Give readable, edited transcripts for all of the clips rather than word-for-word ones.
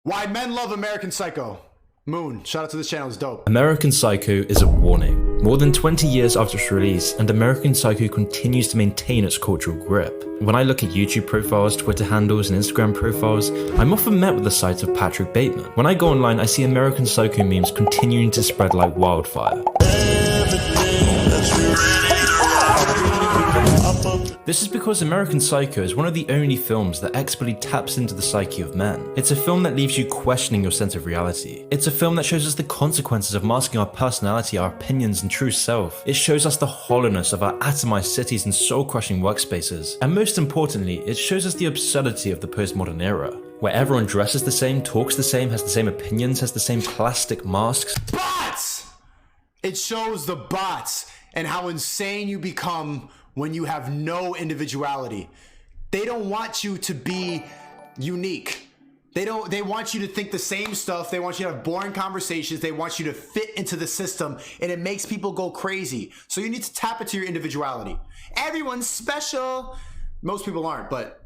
Why men love American Psycho. Moon, shout out to this channel, it's dope. American Psycho is a warning. More than 20 years after its release, and American Psycho continues to maintain its cultural grip. When I look at YouTube profiles, Twitter handles, and Instagram profiles, I'm often met with the sight of Patrick Bateman. When I go online, I see American Psycho memes continuing to spread like wildfire. This is because American Psycho is one of the only films that expertly taps into the psyche of men. It's a film that leaves you questioning your sense of reality. It's a film that shows us the consequences of masking our personality, our opinions, and true self. It shows us the hollowness of our atomized cities and soul-crushing workspaces. And most importantly, it shows us the absurdity of the postmodern era, where everyone dresses the same, talks the same, has the same opinions, has the same plastic masks. Bots! It shows the bots and how insane you become when you have no individuality. They don't want you to be unique. They want you to think the same stuff. They want you to have boring conversations. They want you to fit into the system, and it makes people go crazy. So you need to tap into your individuality. Everyone's special. Most people aren't, but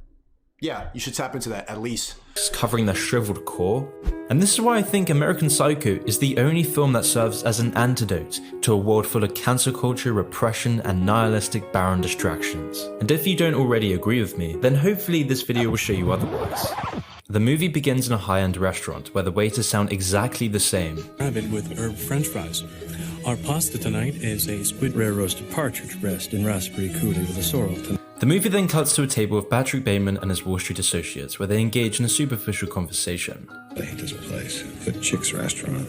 yeah, you should tap into that at least. Covering their shriveled core. And this is why I think American Psycho is the only film that serves as an antidote to a world full of cancel culture, repression, and nihilistic barren distractions. And if you don't already agree with me, then hopefully this video will show you otherwise. The movie begins in a high-end restaurant where the waiters sound exactly the same. Rabbit with herb french fries. Our pasta tonight is a squid rare roasted partridge breast in raspberry coulis with a sorrel. The movie then cuts to a table with Patrick Bateman and his Wall Street associates, where they engage in a superficial conversation. I hate this place. The Chick's restaurant.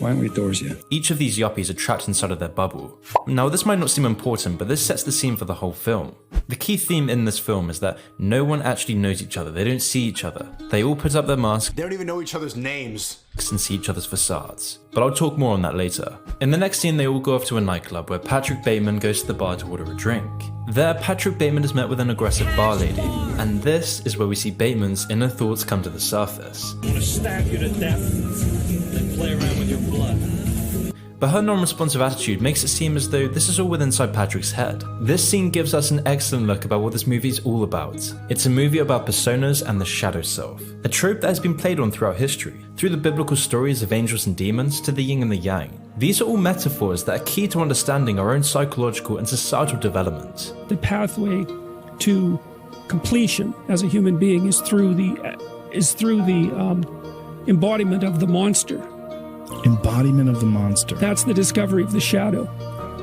Why aren't we doors yet? Each of these yuppies are trapped inside of their bubble. Now, this might not seem important, but this sets the scene for the whole film. The key theme in this film is that no one actually knows each other. They don't see each other. They all put up their masks. They don't even know each other's names. And see each other's facades. But I'll talk more on that later. In the next scene, they all go off to a nightclub where Patrick Bateman goes to the bar to order a drink. There, Patrick Bateman is met with an aggressive bar lady, and this is where we see Bateman's inner thoughts come to the surface. I'm gonna stab you to death and play around with your blood. But her non-responsive attitude makes it seem as though this is all within inside Patrick's head. This scene gives us an excellent look about what this movie is all about. It's a movie about personas and the shadow self, a trope that has been played on throughout history, through the biblical stories of angels and demons to the yin and the yang. These are all metaphors that are key to understanding our own psychological and societal development. The pathway to completion as a human being is through the embodiment of the monster. Embodiment of the monster. That's the discovery of the shadow.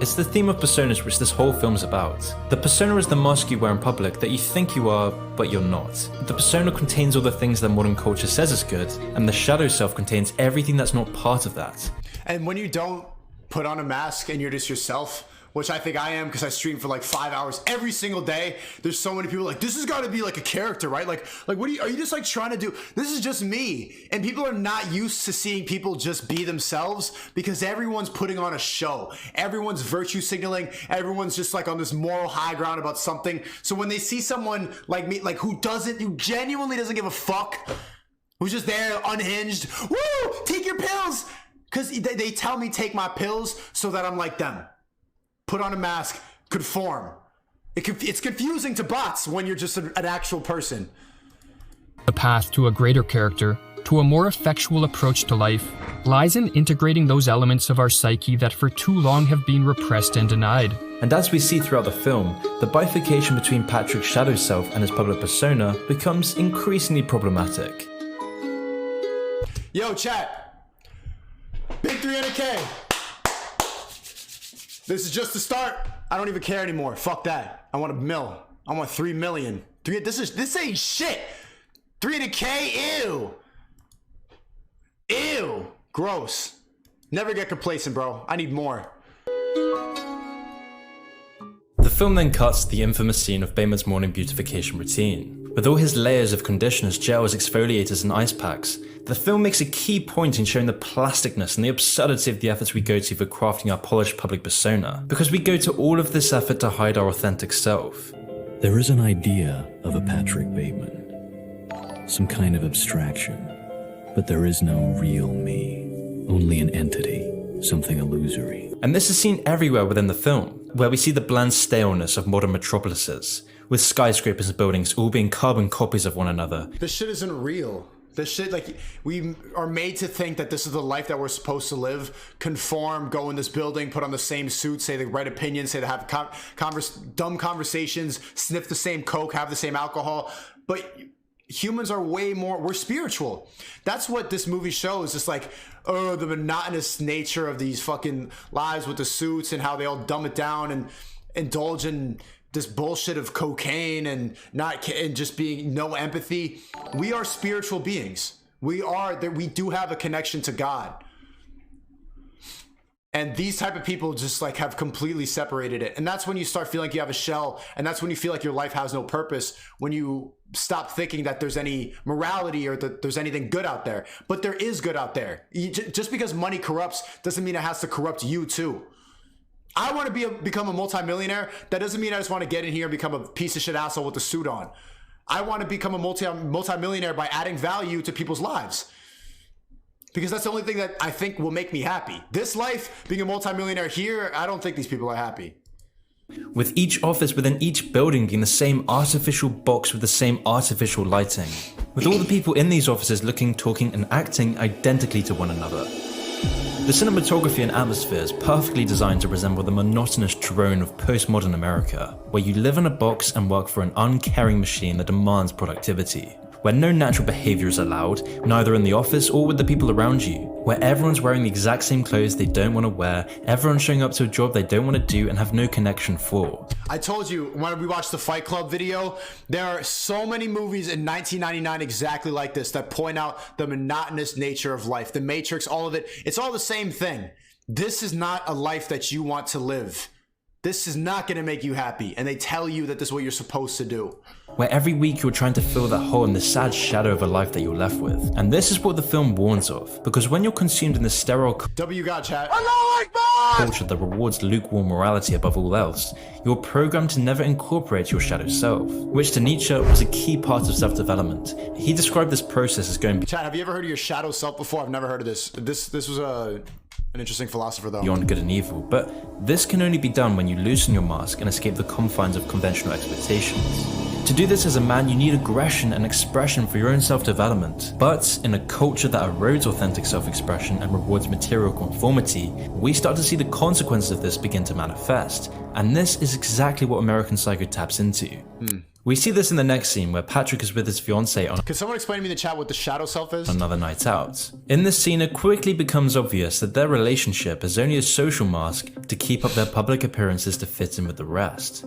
It's the theme of personas which this whole film's about. The persona is the mask you wear in public that you think you are, but you're not. The persona contains all the things that modern culture says is good, and the shadow self contains everything that's not part of that. And when you don't put on a mask and you're just yourself, which I think I am because I stream for like 5 hours every single day. There's so many people like, this has got to be like a character, right? Like what are you just like trying to do? This is just me. And people are not used to seeing people just be themselves because everyone's putting on a show. Everyone's virtue signaling. Everyone's just like on this moral high ground about something. So when they see someone like me, like who genuinely doesn't give a fuck, who's just there unhinged, woo, take your pills. Because they tell me take my pills so that I'm like them. Put on a mask, conform. It's confusing to bots when you're just an actual person. The path to a greater character, to a more effectual approach to life, lies in integrating those elements of our psyche that for too long have been repressed and denied. And as we see throughout the film, the bifurcation between Patrick's shadow self and his public persona becomes increasingly problematic. Yo, chat. Big 300K. This is just the start. I don't even care anymore. Fuck that. I want a mil. I want 3 million. This ain't shit. 300K. Ew. Ew. Gross. Never get complacent, bro. I need more. The film then cuts to the infamous scene of Bateman's morning beautification routine. With all his layers of conditioners, gels, exfoliators, and ice packs, the film makes a key point in showing the plasticness and the absurdity of the efforts we go to for crafting our polished public persona, because we go to all of this effort to hide our authentic self. There is an idea of a Patrick Bateman, some kind of abstraction, but there is no real me, only an entity, something illusory. And this is seen everywhere within the film, where we see the bland staleness of modern metropolises, with skyscrapers and buildings all being carbon copies of one another. This shit isn't real. This shit, like, we are made to think that this is the life that we're supposed to live. Conform, go in this building, put on the same suit, say the right opinions, say they have dumb conversations, sniff the same coke, have the same alcohol. But humans are way more, we're spiritual. That's what this movie shows. It's like, oh, the monotonous nature of these fucking lives with the suits and how they all dumb it down and indulge in this bullshit of cocaine and just being no empathy. We are spiritual beings. We do have a connection to God. And these type of people just like have completely separated it. And that's when you start feeling like you have a shell. And that's when you feel like your life has no purpose, when you stop thinking that there's any morality or that there's anything good out there. But there is good out there. Just because money corrupts doesn't mean it has to corrupt you too. I want to become a multimillionaire. That doesn't mean I just want to get in here and become a piece of shit asshole with a suit on. I want to become a multimillionaire by adding value to people's lives. Because that's the only thing that I think will make me happy. This life, being a multimillionaire here, I don't think these people are happy. With each office within each building being the same artificial box with the same artificial lighting. With all the people in these offices looking, talking, and acting identically to one another. The cinematography and atmosphere is perfectly designed to resemble the monotonous drone of postmodern America, where you live in a box and work for an uncaring machine that demands productivity, where no natural behavior is allowed, neither in the office or with the people around you, where everyone's wearing the exact same clothes they don't want to wear, everyone's showing up to a job they don't want to do and have no connection for. I told you when we watched the Fight Club video, there are so many movies in 1999 exactly like this that point out the monotonous nature of life. The Matrix, all of it, it's all the same thing. This is not a life that you want to live. This is not going to make you happy. And they tell you that this is what you're supposed to do. Where every week you're trying to fill that hole in the sad shadow of a life that you're left with. And this is what the film warns of, because when you're consumed in the sterile W got chat. culture that rewards lukewarm morality above all else, you're programmed to never incorporate your shadow self, which to Nietzsche was a key part of self-development. He described this process as going Chat, have you ever heard of your shadow self before? I've never heard of this. This was an interesting philosopher though. Beyond good and evil, but this can only be done when you loosen your mask and escape the confines of conventional expectations. To do this as a man, you need aggression and expression for your own self-development. But in a culture that erodes authentic self-expression and rewards material conformity, we start to see the consequences of this begin to manifest. And this is exactly what American Psycho taps into. We see this in the next scene where Patrick is with his fiancée on Can someone explain to me in the chat what the shadow self is? another night out. In this scene, it quickly becomes obvious that their relationship is only a social mask to keep up their public appearances to fit in with the rest.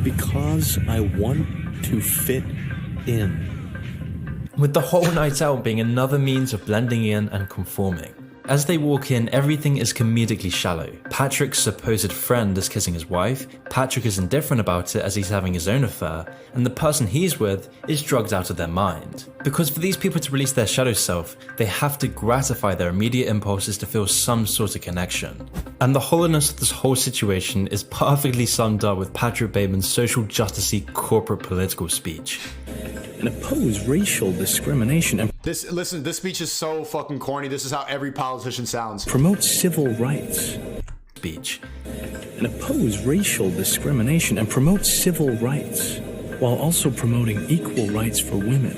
Because I want to fit in. With the whole night out being another means of blending in and conforming. As they walk in, everything is comedically shallow. Patrick's supposed friend is kissing his wife, Patrick is indifferent about it as he's having his own affair, and the person he's with is drugged out of their mind. Because for these people to release their shadow self, they have to gratify their immediate impulses to feel some sort of connection. And the hollowness of this whole situation is perfectly summed up with Patrick Bateman's social justice-y corporate political speech. And oppose racial discrimination and Listen, this speech is so fucking corny. This is how every politician sounds. promote civil rights. Speech. And oppose racial discrimination and promote civil rights, while also promoting equal rights for women.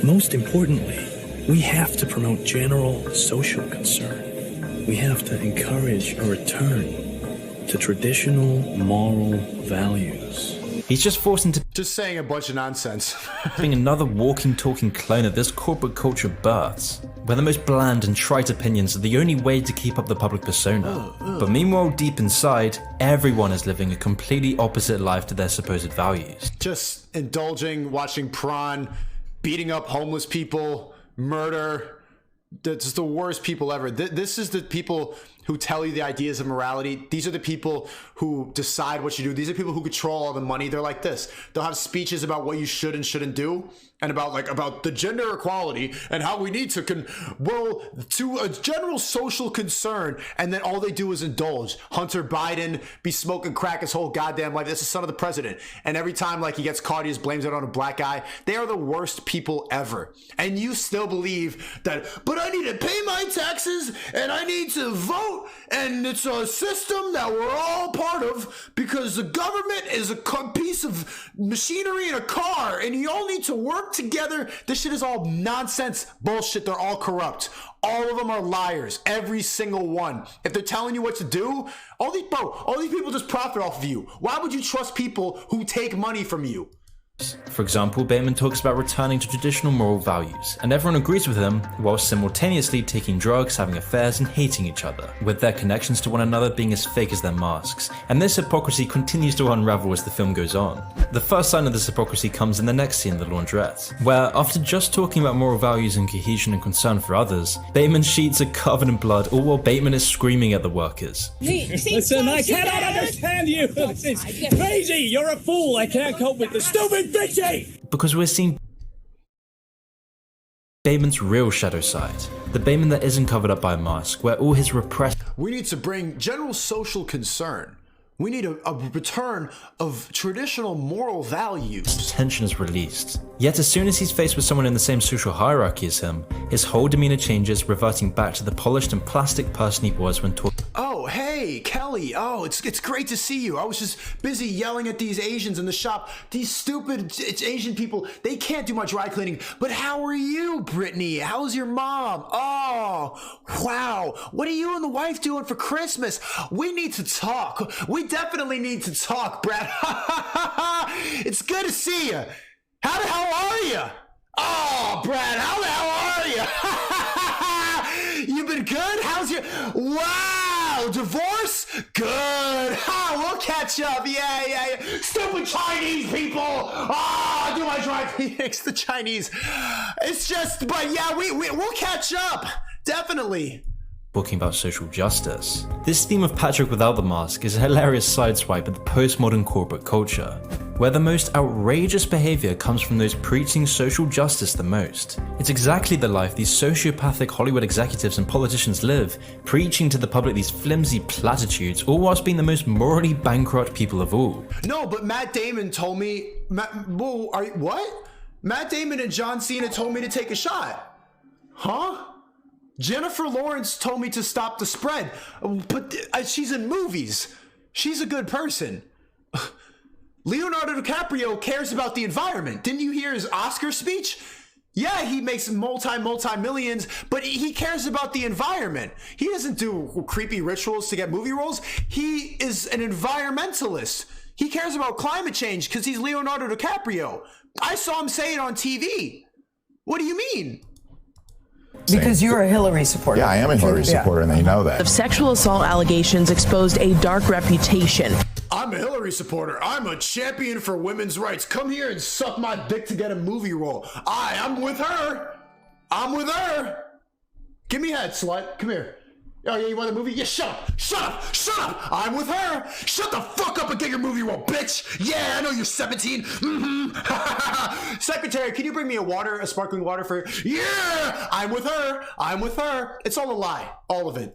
Most importantly, we have to promote general social concern. We have to encourage a return to traditional moral values. He's just forced into Just saying a bunch of nonsense. being another walking, talking clone that this corporate culture births, where the most bland and trite opinions are the only way to keep up the public persona. But meanwhile, deep inside, everyone is living a completely opposite life to their supposed values. Just indulging, watching prawn, beating up homeless people, murder. That's just the worst people ever. This is the people who tell you the ideas of morality. These are the people who decide what you do. These are people who control all the money. They're like this. They'll have speeches about what you should and shouldn't do, and about the gender equality and how we need to to a general social concern, and then all they do is indulge. Hunter Biden be smoking crack his whole goddamn life. This is the son of the president, and every time like he gets caught, he just blames it on a black guy. They are the worst people ever, and you still believe that. But I need to pay my taxes and I need to vote out, and it's a system that we're all part of because the government is a piece of machinery in a car, and you all need to work together. This shit is all nonsense bullshit. They're all corrupt. All of them are liars. Every single one. If they're telling you what to do, all these people just profit off of you. Why would you trust people who take money from you? For example, Bateman talks about returning to traditional moral values, and everyone agrees with him, while simultaneously taking drugs, having affairs, and hating each other, with their connections to one another being as fake as their masks. And this hypocrisy continues to unravel as the film goes on. The first sign of this hypocrisy comes in the next scene, the laundrette, where after just talking about moral values and cohesion and concern for others, Bateman's sheets are covered in blood, all while Bateman is screaming at the workers. Listen, I cannot understand you. This is crazy. You're a fool. I can't cope with this stupid bitchy. Because we're seeing Bateman's real shadow side, the Bateman that isn't covered up by a mask, where all his repressed We need to bring general social concern. We need a return of traditional moral values. tension is released. Yet as soon as he's faced with someone in the same social hierarchy as him, his whole demeanor changes, reverting back to the polished and plastic person he was when talking. Oh, hey, Kelly. Oh, it's great to see you. I was just busy yelling at these Asians in the shop. These stupid Asian people, they can't do my dry cleaning. But how are you, Brittany? How's your mom? Oh, wow. What are you and the wife doing for Christmas? We need to talk. We definitely need to talk, Brad. It's good to see you. How the hell are you? Oh, Brad, how the hell are you? You been good? How's your... Wow, divorce? Good. We'll catch up. Yeah. Stupid Chinese people. Do my dry cleanings, the Chinese. It's just, but yeah, we'll catch up. Definitely. Talking about social justice. This theme of Patrick without the mask is a hilarious sideswipe at the postmodern corporate culture, where the most outrageous behavior comes from those preaching social justice the most. It's exactly the life these sociopathic Hollywood executives and politicians live, preaching to the public these flimsy platitudes, all whilst being the most morally bankrupt people of all. No, but Matt Damon told me, what? Matt Damon and John Cena told me to take a shot. Huh? Jennifer Lawrence told me to stop the spread, but she's in movies. She's a good person. Leonardo DiCaprio cares about the environment. Didn't you hear his Oscar speech? Yeah, he makes multi-millions, but he cares about the environment. He doesn't do creepy rituals to get movie roles. He is an environmentalist. He cares about climate change because he's Leonardo DiCaprio. I saw him say it on TV. What do you mean? Because you're a Hillary supporter. Yeah, I am a Hillary supporter, and they know that. Of sexual assault allegations exposed a dark reputation. I'm a Hillary supporter. I'm a champion for women's rights. Come here and suck my dick to get a movie role. I'm with her. I'm with her. Give me a head, slut. Come here. Oh, yeah, you want a movie? Yeah, shut up. Shut up. Shut up. I'm with her. Shut the fuck up and get your movie role, bitch. Yeah, I know you're 17. Mm-hmm. Secretary, can you bring me a sparkling water for... Yeah, I'm with her. I'm with her. It's all a lie. All of it.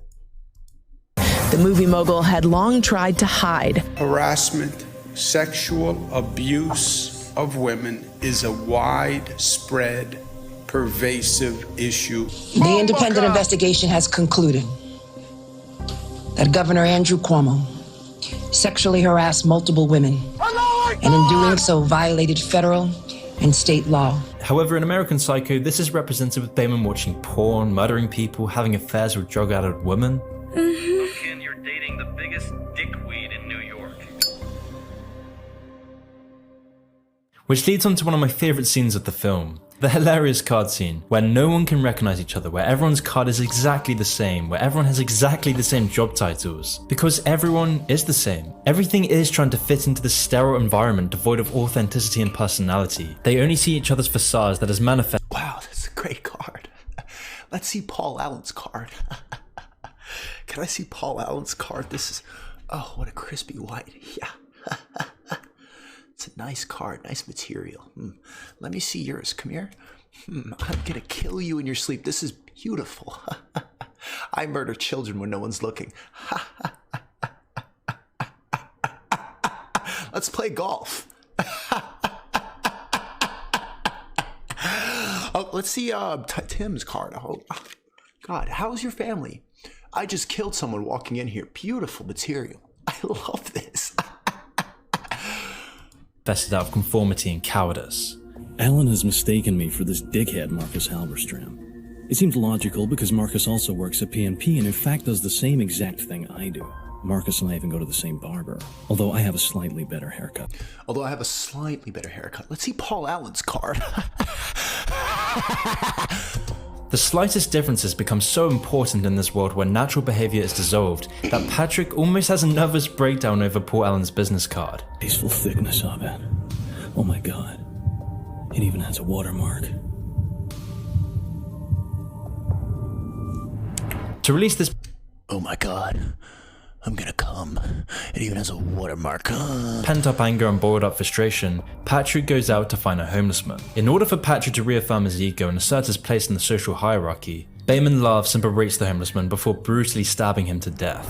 The movie mogul had long tried to hide. Harassment, sexual abuse of women is a widespread, pervasive issue. The independent investigation has concluded that Governor Andrew Cuomo sexually harassed multiple women, and in doing so violated federal and state law. However, in American Psycho, this is represented with Bateman watching porn, murdering people, having affairs with drug-addled women. Look, you're dating the biggest dickweed in New York. Which leads on to one of my favourite scenes of the film. The hilarious card scene, where no one can recognise each other, where everyone's card is exactly the same, where everyone has exactly the same job titles. Because everyone is the same. Everything is trying to fit into this sterile environment devoid of authenticity and personality. They only see each other's facades that is manifest. Wow, that's a great card. Let's see Paul Allen's card. Can I see Paul Allen's card? This is, oh, what a crispy white. Yeah. It's a nice card, nice material. Let me see yours. Come here. I'm gonna kill you in your sleep. This is beautiful. I murder children when no one's looking. Let's play golf. Oh, let's see Tim's card. Oh, God, how's your family? I just killed someone walking in here. Beautiful material. I love this. Vested out of conformity and cowardice. Alan has mistaken me for this dickhead Marcus Halberstram. It seems logical because Marcus also works at PNP and in fact does the same exact thing I do. Marcus and I even go to the same barber, although I have a slightly better haircut. Let's see Paul Allen's card. The slightest differences become so important in this world where natural behavior is dissolved that Patrick almost has a nervous breakdown over Paul Allen's business card. Tasteful thickness of it. Oh my god. It even has a watermark. To release this Oh my god. I'm gonna come. It even has a watermark. pent-up anger and boiled-up frustration, Patrick goes out to find a homeless man. In order for Patrick to reaffirm his ego and assert his place in the social hierarchy, Bateman laughs and berates the homeless man before brutally stabbing him to death.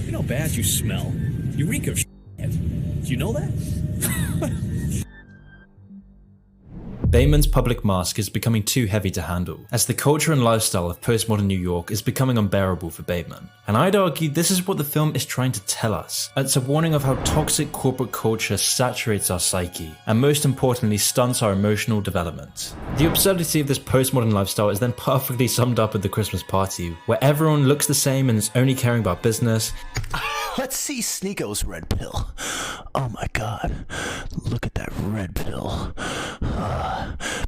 You know how bad you smell? You reek of shit. Do you know that? Bateman's public mask is becoming too heavy to handle, as the culture and lifestyle of postmodern New York is becoming unbearable for Bateman. And I'd argue this is what the film is trying to tell us. It's a warning of how toxic corporate culture saturates our psyche, and most importantly stunts our emotional development. The absurdity of this postmodern lifestyle is then perfectly summed up at the Christmas party, where everyone looks the same and is only caring about business. Let's see Sneako's red pill. Oh my god. Look at that red pill.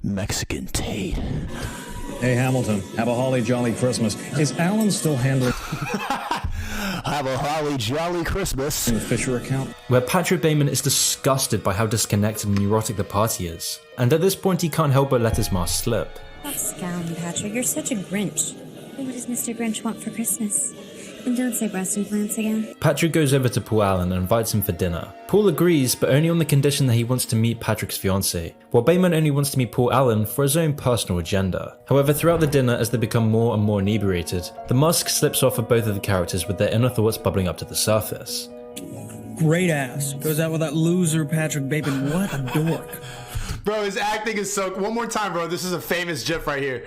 Mexican Tate. Hey, Hamilton, have a holly jolly Christmas. Is Alan still handling Have a holly jolly Christmas. the Fisher account? Where Patrick Bateman is disgusted by how disconnected and neurotic the party is, and at this point he can't help but let his mask slip. Stop scowling, Patrick. You're such a Grinch. What does Mr. Grinch want for Christmas? And don't say breast implants again. Patrick goes over to Paul Allen and invites him for dinner. Paul agrees, but only on the condition that he wants to meet Patrick's fiancée, while Bateman only wants to meet Paul Allen for his own personal agenda. However, throughout the dinner, as they become more and more inebriated, the mask slips off of both of the characters with their inner thoughts bubbling up to the surface. Great ass. Goes out with that loser Patrick Bateman. What a dork. Bro, his acting is so... One more time, bro. This is a famous gif right here.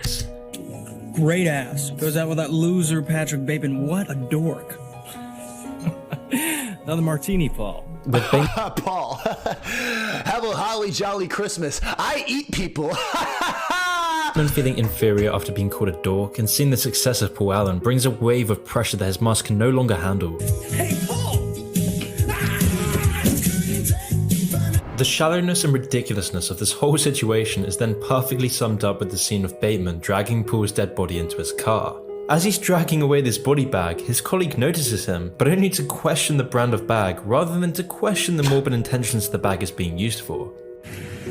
Great ass. Goes out with that loser Patrick Bateman. What a dork. Another martini, Paul. With Paul. Have a holly jolly Christmas. I eat people. Bateman feeling inferior after being called a dork and seeing the success of Paul Allen brings a wave of pressure that his mask can no longer handle. Hey, Paul! The shallowness and ridiculousness of this whole situation is then perfectly summed up with the scene of Bateman dragging Paul's dead body into his car. As he's dragging away this body bag, his colleague notices him, but only to question the brand of bag rather than to question the morbid intentions the bag is being used for.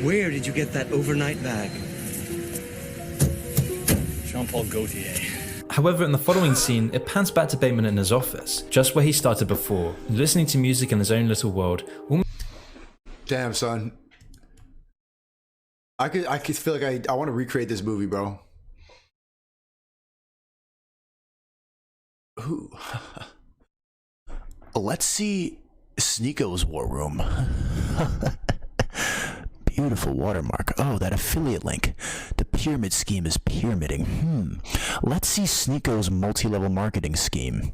Where did you get that overnight bag? Jean-Paul Gaultier. However, in the following scene, it pans back to Bateman in his office, just where he started before, listening to music in his own little world. Damn, son. I could feel like I want to recreate this movie, bro. Ooh. Let's see Sneako's War Room. Beautiful watermark. Oh, that affiliate link. The pyramid scheme is pyramiding. Let's see Sneako's multi-level marketing scheme.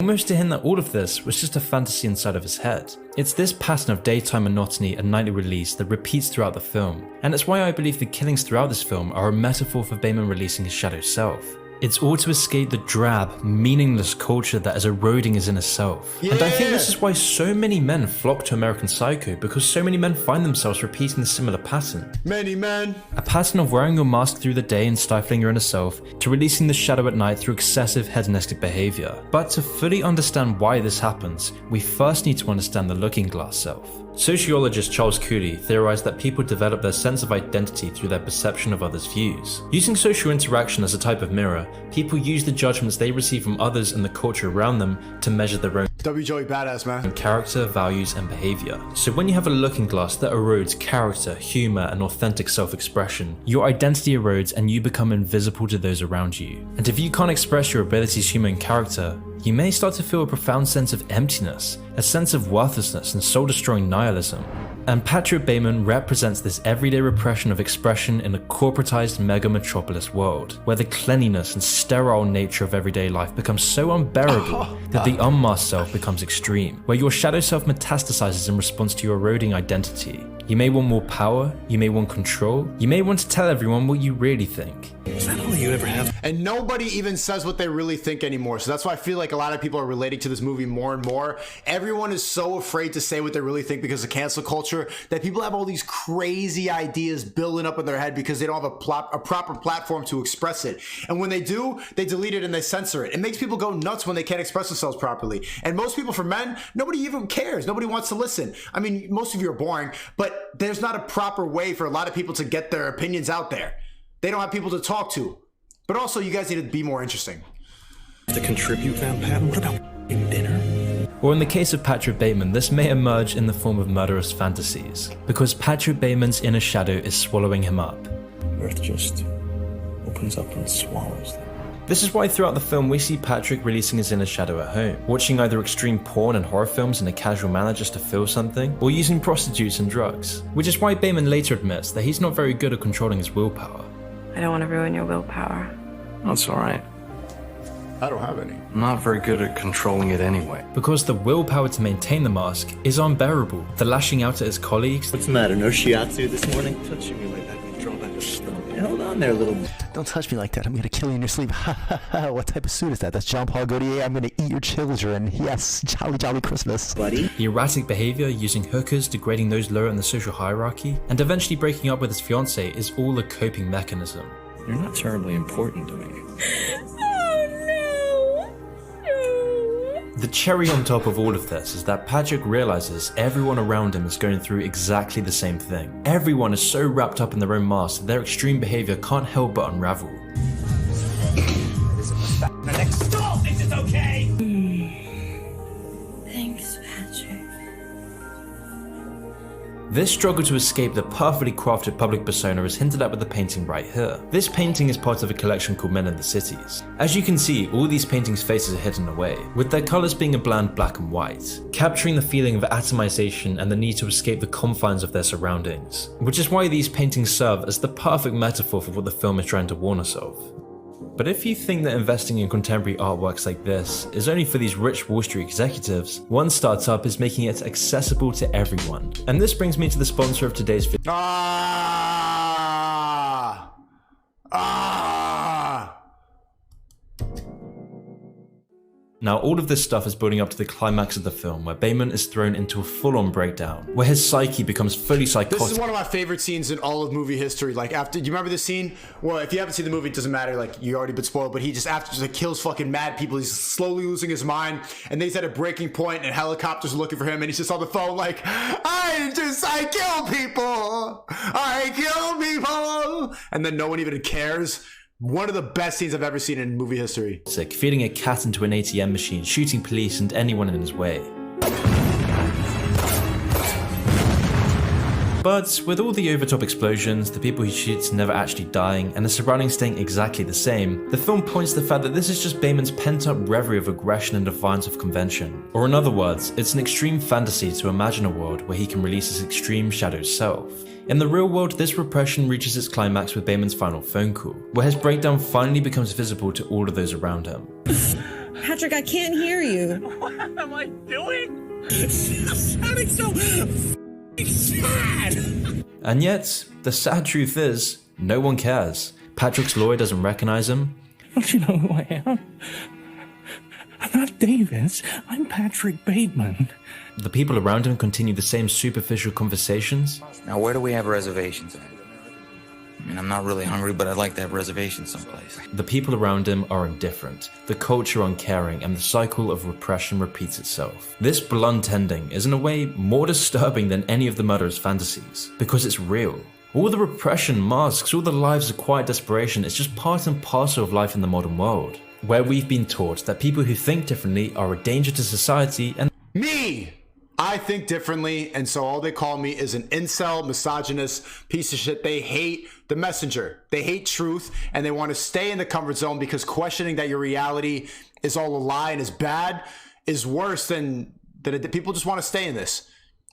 Almost to hint that all of this was just a fantasy inside of his head. It's this pattern of daytime monotony and nightly release that repeats throughout the film, and it's why I believe the killings throughout this film are a metaphor for Bateman releasing his shadow self. It's all to escape the drab, meaningless culture that is eroding his inner self. Yeah. And I think this is why so many men flock to American Psycho, because so many men find themselves repeating a similar pattern. Many men. A pattern of wearing your mask through the day and stifling your inner self, to releasing the shadow at night through excessive hedonistic behavior. But to fully understand why this happens, we first need to understand the looking glass self. Sociologist Charles Cooley theorized that people develop their sense of identity through their perception of others' views. Using social interaction as a type of mirror, people use the judgments they receive from others and the culture around them to measure their own Joey badass, man. Character, values, and behavior. So when you have a looking glass that erodes character, humor, and authentic self-expression, your identity erodes and you become invisible to those around you. And if you can't express your abilities, humor, and character, you may start to feel a profound sense of emptiness, a sense of worthlessness and soul-destroying nihilism. And Patrick Bateman represents this everyday repression of expression in a corporatized mega-metropolis world, where the cleanliness and sterile nature of everyday life becomes so unbearable that the unmasked self becomes extreme, where your shadow self metastasizes in response to your eroding identity. You may want more power, you may want control, you may want to tell everyone what you really think. Is that all you ever have? And nobody even says what they really think anymore. So that's why I feel like a lot of people are relating to this movie more and more. Everyone is so afraid to say what they really think because of cancel culture that people have all these crazy ideas building up in their head because they don't have a proper platform to express it. And when they do, they delete it and they censor it. It makes people go nuts when they can't express themselves properly. And most people, for men, nobody even cares. Nobody wants to listen. I mean, most of you are boring, but there's not a proper way for a lot of people to get their opinions out there. They don't have people to talk to. But also, you guys need to be more interesting. To contribute, Van Patten? What about dinner? Or in the case of Patrick Bateman, this may emerge in the form of murderous fantasies, because Patrick Bateman's inner shadow is swallowing him up. Earth just opens up and swallows them. This is why throughout the film we see Patrick releasing his inner shadow at home, watching either extreme porn and horror films in a casual manner just to feel something, or using prostitutes and drugs. Which is why Bateman later admits that he's not very good at controlling his willpower. I don't want to ruin your willpower. That's alright. I don't have any. I'm not very good at controlling it anyway. Because the willpower to maintain the mask is unbearable. The lashing out at his colleagues. What's the matter, no shiatsu this morning? Touching me like that can draw back a stone. Hold on there, little... Don't touch me like that. I'm gonna kill you in your sleep. What type of suit is that? That's Jean-Paul Gaultier. I'm gonna eat your children. Yes, jolly, jolly Christmas. Buddy? The erratic behavior, using hookers, degrading those lower in the social hierarchy, and eventually breaking up with his fiancée is all a coping mechanism. You're not terribly important to me. The cherry on top of all of this is that Patrick realizes everyone around him is going through exactly the same thing. Everyone is so wrapped up in their own mask that their extreme behavior can't help but unravel. Stop! This is okay! Thanks, Patrick. This struggle to escape the perfectly crafted public persona is hinted at with the painting right here. This painting is part of a collection called Men in the Cities. As you can see, all these paintings' faces are hidden away, with their colours being a bland black and white, capturing the feeling of atomization and the need to escape the confines of their surroundings. Which is why these paintings serve as the perfect metaphor for what the film is trying to warn us of. But if you think that investing in contemporary artworks like this is only for these rich Wall Street executives, one startup is making it accessible to everyone. And this brings me to the sponsor of today's video. Now, all of this stuff is building up to the climax of the film, where Bateman is thrown into a full-on breakdown, where his psyche becomes fully psychotic. This is one of my favorite scenes in all of movie history. Like, after, do you remember this scene? Well, if you haven't seen the movie, it doesn't matter. Like, you already been spoiled. But he just, after, just like, kills fucking mad people. He's slowly losing his mind. And then he's at a breaking point, and helicopters are looking for him. And he's just on the phone, like, I kill people. I kill people. And then no one even cares. One of the best scenes I've ever seen in movie history. Feeding a cat into an ATM machine, shooting police and anyone in his way. But with all the overtop explosions, the people he shoots never actually dying, and the surroundings staying exactly the same, the film points to the fact that this is just Bateman's pent-up reverie of aggression and defiance of convention. Or in other words, it's an extreme fantasy to imagine a world where he can release his extreme shadow self. In the real world, this repression reaches its climax with Bateman's final phone call, where his breakdown finally becomes visible to all of those around him. Patrick, I can't hear you. What am I doing? I'm sounding so sad. And yet, the sad truth is, no one cares. Patrick's lawyer doesn't recognize him. Don't you know who I am? I'm not Davis. I'm Patrick Bateman. The people around him continue the same superficial conversations. Now, where do we have reservations at? I mean, I'm not really hungry, but I'd like to have reservations someplace. The people around him are indifferent, the culture uncaring, and the cycle of repression repeats itself. This blunt ending is in a way more disturbing than any of the murderer's fantasies, because it's real. All the repression, masks, all the lives of quiet desperation is just part and parcel of life in the modern world, where we've been taught that people who think differently are a danger to society and me! I think differently, and so all they call me is an incel, misogynist piece of shit. They hate the messenger. They hate truth, and they want to stay in the comfort zone because questioning that your reality is all a lie and is bad is worse than people just want to stay in this.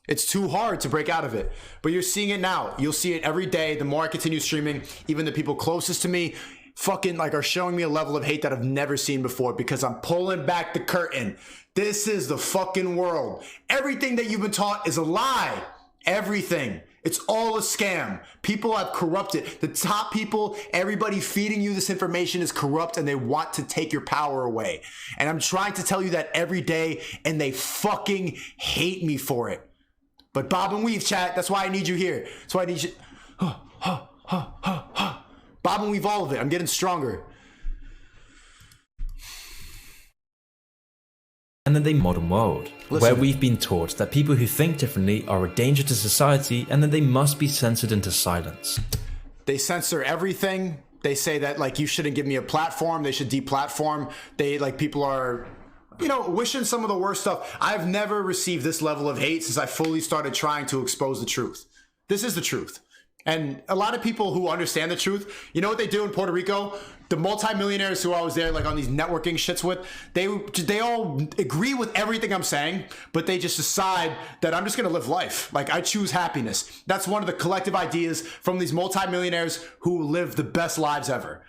It's too hard to break out of it. But you're seeing it now. You'll see it every day. The more I continue streaming, even the people closest to me fucking like are showing me a level of hate that I've never seen before because I'm pulling back the curtain. This is the fucking world. Everything that you've been taught is a lie. Everything. It's all a scam. People have corrupted. The top people, everybody feeding you this information is corrupt and they want to take your power away. And I'm trying to tell you that every day and they fucking hate me for it. But bob and weave, chat. That's why I need you here. That's why I need you. Bob and weave all of it. I'm getting stronger. And then the modern world, where we've been taught that people who think differently are a danger to society and that they must be censored into silence. They censor everything. They say that like you shouldn't give me a platform. They should deplatform. They like people are, you know, wishing some of the worst stuff. I've never received this level of hate since I fully started trying to expose the truth. This is the truth. And a lot of people who understand the truth, you know what they do in Puerto Rico? The multimillionaires who I was there like on these networking shits with, they all agree with everything I'm saying, but they just decide that I'm just gonna live life. Like I choose happiness. That's one of the collective ideas from these multimillionaires who live the best lives ever.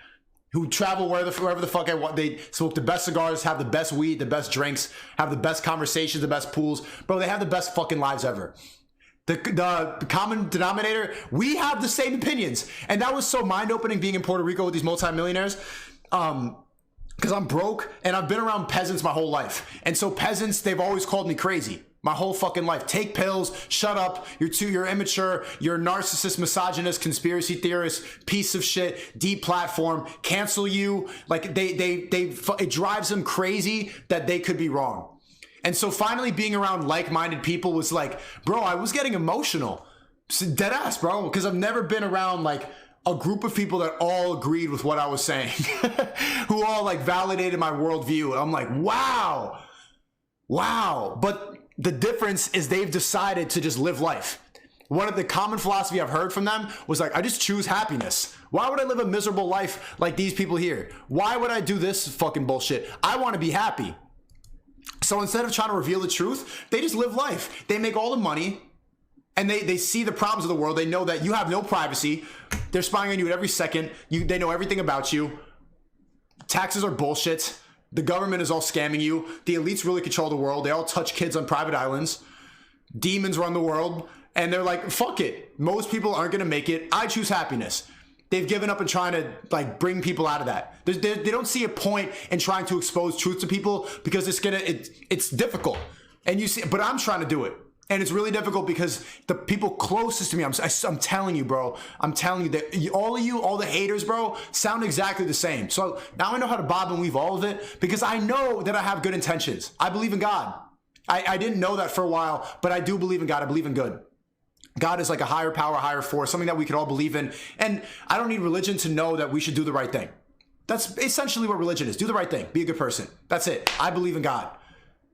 Who travel wherever the fuck I want. They smoke the best cigars, have the best weed, the best drinks, have the best conversations, the best pools. Bro, they have the best fucking lives ever. The common denominator, we have the same opinions. And that was so mind-opening being in Puerto Rico with these multimillionaires. Because I'm broke and I've been around peasants my whole life. And so peasants, they've always called me crazy. My whole fucking life. Take pills, shut up, you're immature, you're a narcissist, misogynist, conspiracy theorist, piece of shit, deplatform, cancel you. Like it drives them crazy that they could be wrong. And so finally being around like-minded people was like, bro, I was getting emotional. Dead ass, bro, because I've never been around like a group of people that all agreed with what I was saying, who all like validated my worldview. I'm like, wow. But the difference is they've decided to just live life. One of the common philosophy I've heard from them was like, I just choose happiness. Why would I live a miserable life like these people here? Why would I do this fucking bullshit? I want to be happy. So instead of trying to reveal the truth, they just live life. They make all the money and they see the problems of the world. They know that you have no privacy. They're spying on you at every second. They know everything about you. Taxes are bullshit. The government is all scamming you. The elites really control the world. They all touch kids on private islands. Demons run the world. And they're like, fuck it. Most people aren't going to make it. I choose happiness. They've given up in trying to like bring people out of that. They don't see a point in trying to expose truth to people because it's difficult. And you see, but I'm trying to do it. And it's really difficult because the people closest to me, I'm telling you, bro, I'm telling you that all the haters, bro, sound exactly the same. So now I know how to bob and weave all of it because I know that I have good intentions. I believe in God. I didn't know that for a while, but I do believe in God. I believe in good. God is like a higher power, higher force, something that we could all believe in. And I don't need religion to know that we should do the right thing. That's essentially what religion is. Do the right thing. Be a good person. That's it. I believe in God.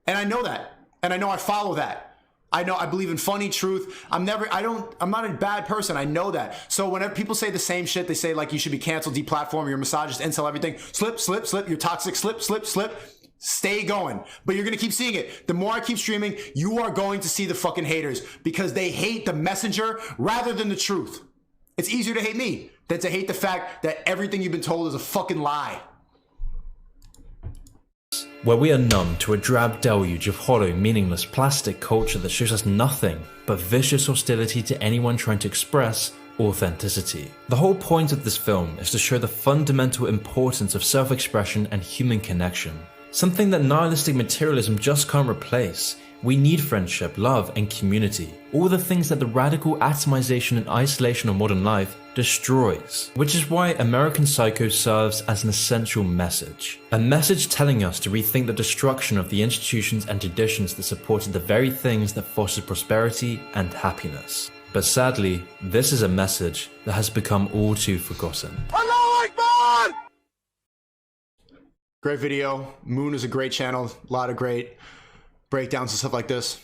And I know that. And I know I follow that. I know I believe in funny truth. I'm not a bad person. I know that. So whenever people say the same shit, they say like you should be canceled, deplatform, you're a misogynist, incel, everything. Slip, you're toxic, slip. Stay going. But you're going to keep seeing it. The more I keep streaming, you are going to see the fucking haters because they hate the messenger rather than the truth. It's easier to hate me than to hate the fact that everything you've been told is a fucking lie. Where we are numb to a drab deluge of hollow, meaningless plastic culture that shows us nothing but vicious hostility to anyone trying to express authenticity. The whole point of this film is to show the fundamental importance of self-expression and human connection. Something that nihilistic materialism just can't replace. We need friendship, love, and community. All the things that the radical atomization and isolation of modern life destroys. Which is why American Psycho serves as an essential message. A message telling us to rethink the destruction of the institutions and traditions that supported the very things that fostered prosperity and happiness. But sadly, this is a message that has become all too forgotten. Great video. Moon is a great channel. A lot of great breakdowns and stuff like this.